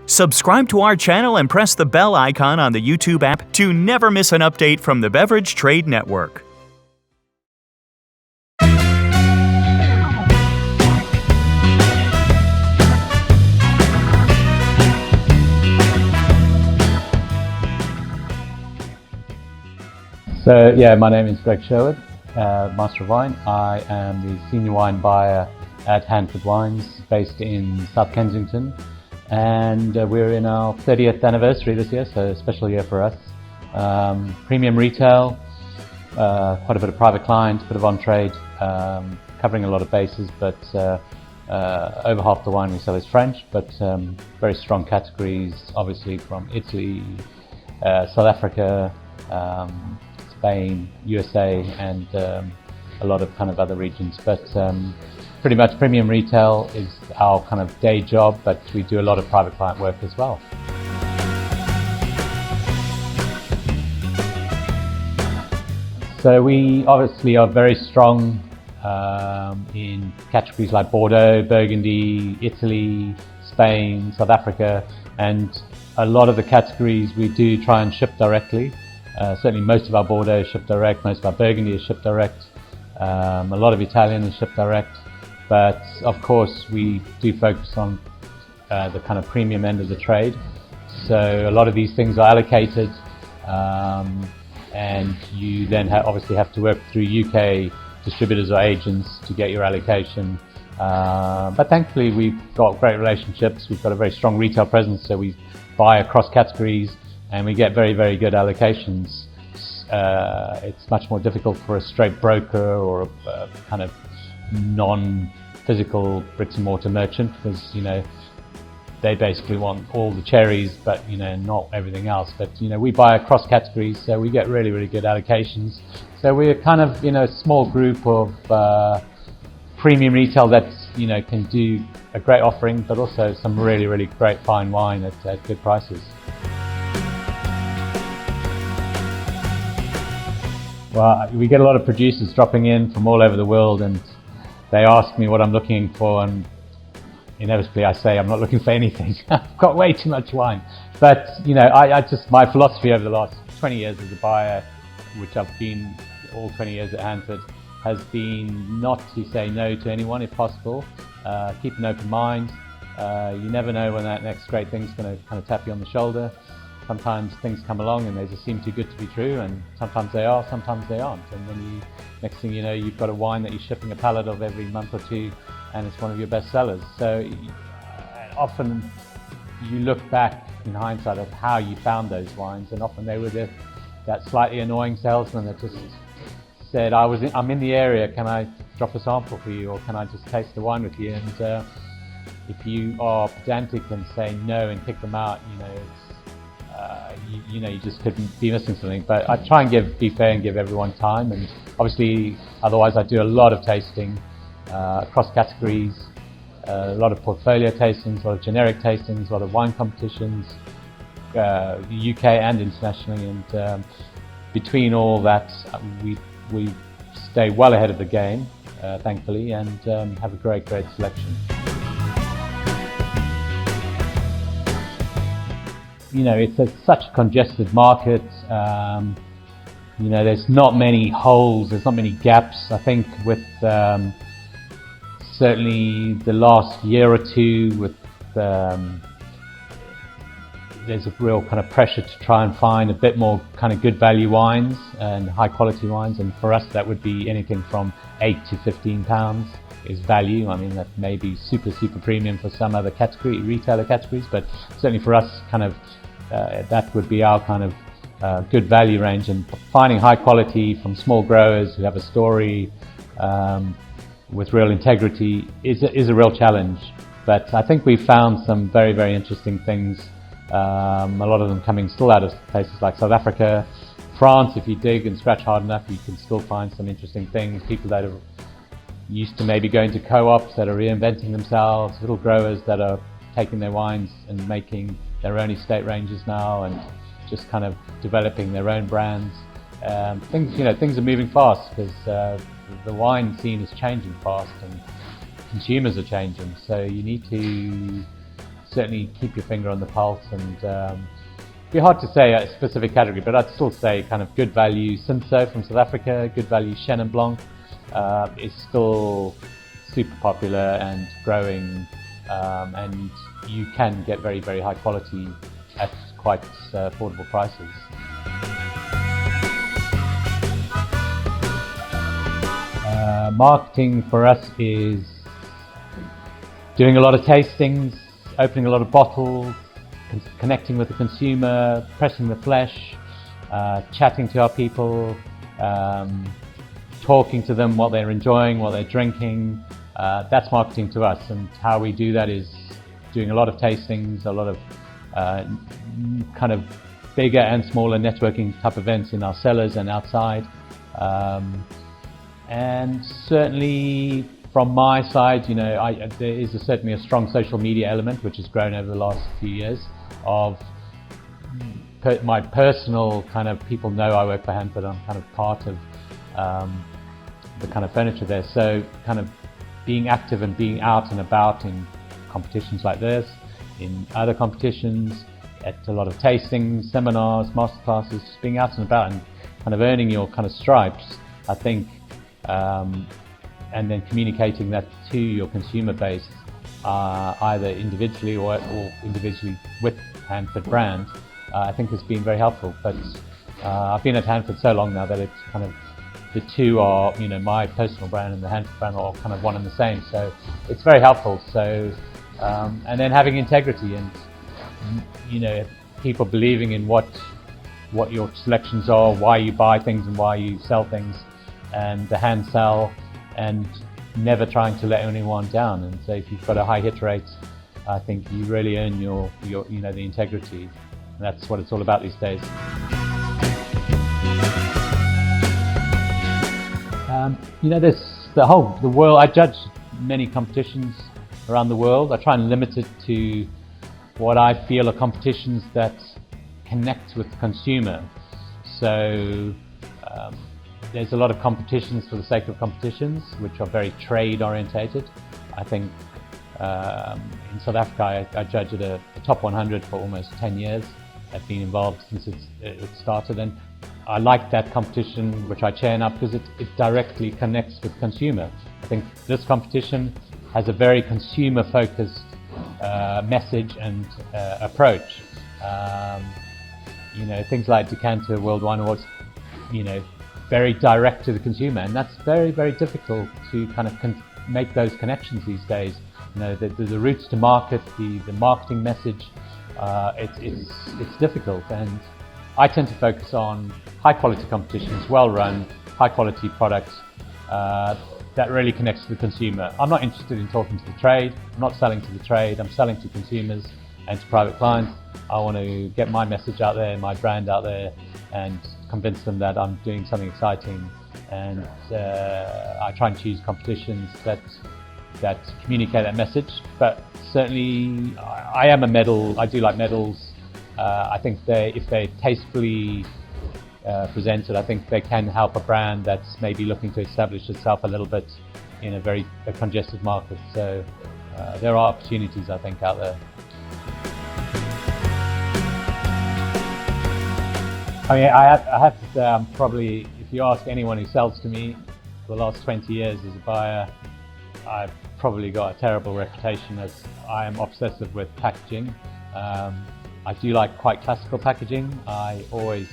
Subscribe to our channel and press the bell icon on the YouTube app to never miss an update from the Beverage Trade Network. So my name is Greg Sherwood, Master of Wine. I am the Senior Wine Buyer at Handford Wines, based in South Kensington. And we're in our 30th anniversary this year, so a special year for us. Premium retail, quite a bit of private clients, a bit of on-trade, covering a lot of bases, but over half the wine we sell is French, but very strong categories, obviously from Italy, South Africa, Spain, USA, and a lot of kind of other regions. But pretty much premium retail is our kind of day job, but we do a lot of private client work as well. So we obviously are very strong in categories like Bordeaux, Burgundy, Italy, Spain, South Africa, and a lot of the categories we do try and ship directly. Certainly most of our Bordeaux is shipped direct, most of our Burgundy is shipped direct, a lot of Italian is shipped direct, but of course we do focus on the kind of premium end of the trade. So a lot of these things are allocated, and you then obviously have to work through UK distributors or agents to get your allocation. But thankfully we've got great relationships, we've got a very strong retail presence, so we buy across categories and we get very, very good allocations. It's much more difficult for a straight broker or a kind of non-physical bricks and mortar merchant, because they basically want all the cherries but not everything else. But we buy across categories, so we get really, really good allocations. So we're kind of a small group of premium retail that can do a great offering, but also some really, really great fine wine at good prices. Well, we get a lot of producers dropping in from all over the world, and they ask me what I'm looking for, and inevitably I say I'm not looking for anything. I've got way too much wine. But my philosophy over the last 20 years as a buyer, which I've been all 20 years at Hanford, has been not to say no to anyone if possible. Keep an open mind. You never know when that next great thing's going to kind of tap you on the shoulder. Sometimes things come along and they just seem too good to be true, and sometimes they are, sometimes they aren't. And then next thing you know, you've got a wine that you're shipping a pallet of every month or two, and it's one of your best sellers. So often you look back in hindsight of how you found those wines, and often they were that slightly annoying salesman that just said, I'm in the area, can I drop a sample for you, or can I just taste the wine with you? And if you are pedantic and say no and kick them out, you just couldn't be missing something. But I try and be fair and give everyone time, and obviously otherwise I do a lot of tasting across categories, a lot of portfolio tastings, a lot of generic tastings, a lot of wine competitions, UK and internationally, and between all that we stay well ahead of the game, thankfully, and have a great selection. It's such a congested market. There's not many holes, there's not many gaps. I think with certainly the last year or two, with there's a real kind of pressure to try and find a bit more kind of good value wines and high quality wines, and for us that would be anything from £8 to £15 is value. I mean, that may be super premium for some other retailer categories, but certainly for us kind of that would be our kind of good value range. And finding high quality from small growers who have a story with real integrity is a real challenge. But I think we've found some very, very interesting things, a lot of them coming still out of places like South Africa, France. If you dig and scratch hard enough, you can still find some interesting things. People that are used to maybe going to co-ops that are reinventing themselves, little growers that are taking their wines and making their own estate ranges now, and just kind of developing their own brands. Things are moving fast, because the wine scene is changing fast and consumers are changing. So you need to certainly keep your finger on the pulse, and be hard to say a specific category, but I'd still say kind of good value Cinsault from South Africa, good value Chenin Blanc is still super popular and growing, and you can get very, very high quality at quite affordable prices. Marketing for us is doing a lot of tastings, opening a lot of bottles, connecting with the consumer, pressing the flesh, chatting to our people, talking to them what they're enjoying, what they're drinking. That's marketing to us, and how we do that is doing a lot of tastings, a lot of kind of bigger and smaller networking type events in our cellars and outside. And certainly from my side, you know, there is certainly a strong social media element which has grown over the last few years of my personal kind of, people know I work for Hanford, I'm kind of part of the kind of furniture there, so kind of being active and being out and about in competitions like this, in other competitions, at a lot of tastings, seminars, masterclasses, just being out and about and kind of earning your kind of stripes, I think, and then communicating that to your consumer base, either individually or individually with Hanford brand, I think has been very helpful. But I've been at Hanford so long now that it's kind of, the two are, you know, my personal brand and the Hanford brand are kind of one and the same, so it's very helpful. So and then having integrity and, you know, people believing in what your selections are, why you buy things and why you sell things, and the hand sell, and never trying to let anyone down. And so if you've got a high hit rate, I think you really earn your you know, the integrity, and that's what it's all about these days. You know, the world, I judge many competitions around the world. I try and limit it to what I feel are competitions that connect with the consumer. So there's a lot of competitions for the sake of competitions, which are very trade orientated. I think in South Africa I judge at a top 100 for almost 10 years. I've been involved since it started, and I like that competition, which I chair now, because it directly connects with consumer. I think this competition has a very consumer focused message and approach. You know, things like Decanter World Wine Awards, you know, very direct to the consumer, and that's very, very difficult to kind of make those connections these days. You know, the routes to market, the marketing message, it's difficult, and I tend to focus on high quality competitions, well run, high quality products that really connects to the consumer. I'm not interested in talking to the trade, I'm not selling to the trade, I'm selling to consumers and to private clients. I want to get my message out there, my brand out there, and convince them that I'm doing something exciting. And I try and choose competitions that communicate that message. But certainly, I am a medal. I do like medals. I think if they're tastefully presented, I think they can help a brand that's maybe looking to establish itself a little bit in a very congested market. So there are opportunities, I think, out there. I mean, I have to say, I'm probably, if you ask anyone who sells to me for the last 20 years as a buyer, I've probably got a terrible reputation, as I am obsessive with packaging. I do like quite classical packaging. I always,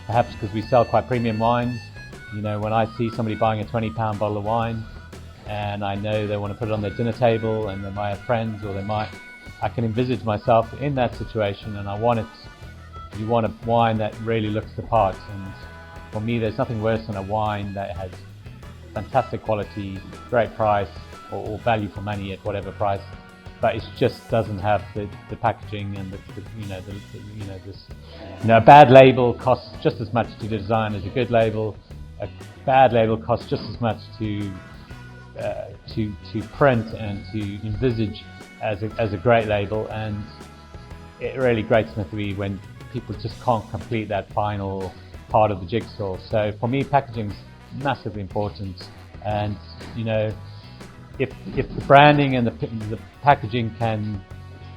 perhaps because we sell quite premium wines, you know, when I see somebody buying a £20 bottle of wine and I know they want to put it on their dinner table and they might have friends, or I can envisage myself in that situation, and you want a wine that really looks the part. And for me, there's nothing worse than a wine that has fantastic quality, great price, or value for money at whatever price, but it just doesn't have the packaging and a bad label costs just as much to design as a good label. A bad label costs just as much to print and to envisage as a great label, and it really grates me when people just can't complete that final part of the jigsaw. So for me, packaging is massively important, and you know, if the branding and the packaging can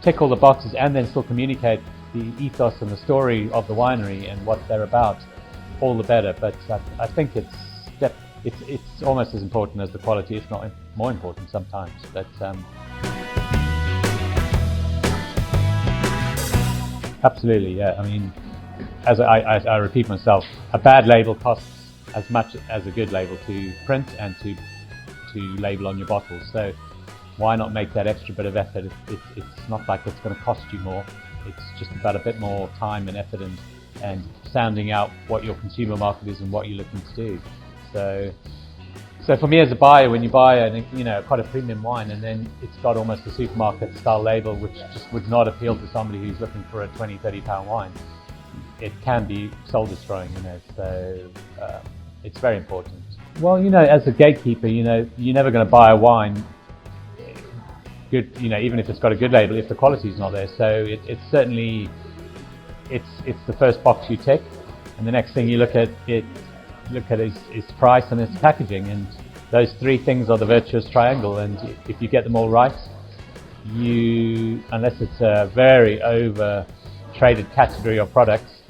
tick all the boxes and then still communicate the ethos and the story of the winery and what they're about, all the better. But I think it's almost as important as the quality, if not more important sometimes. But absolutely, yeah. I mean, as I repeat myself, a bad label costs as much as a good label to print and to label on your bottles. So why not make that extra bit of effort? It's not like it's going to cost you more. It's just about a bit more time and effort and sounding out what your consumer market is and what you're looking to do. So for me as a buyer, when you buy quite a premium wine and then it's got almost a supermarket style label, which just would not appeal to somebody who's looking for a 20-30 pound wine, it can be soul destroying, so it's very important. Well, as a gatekeeper, you're never going to buy a wine good, even if it's got a good label, if the quality's not there. So it's certainly, it's the first box you tick, and the next thing you look at is price and its packaging, and those three things are the virtuous triangle. And if you get them all right, unless it's a very over traded category of products,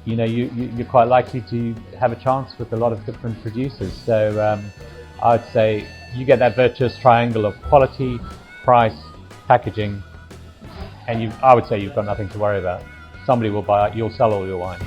you're quite likely to have a chance with a lot of different producers. So I would say you get that virtuous triangle of quality, price, packaging, and I would say you've got nothing to worry about. Somebody will buy it, you'll sell all your wine.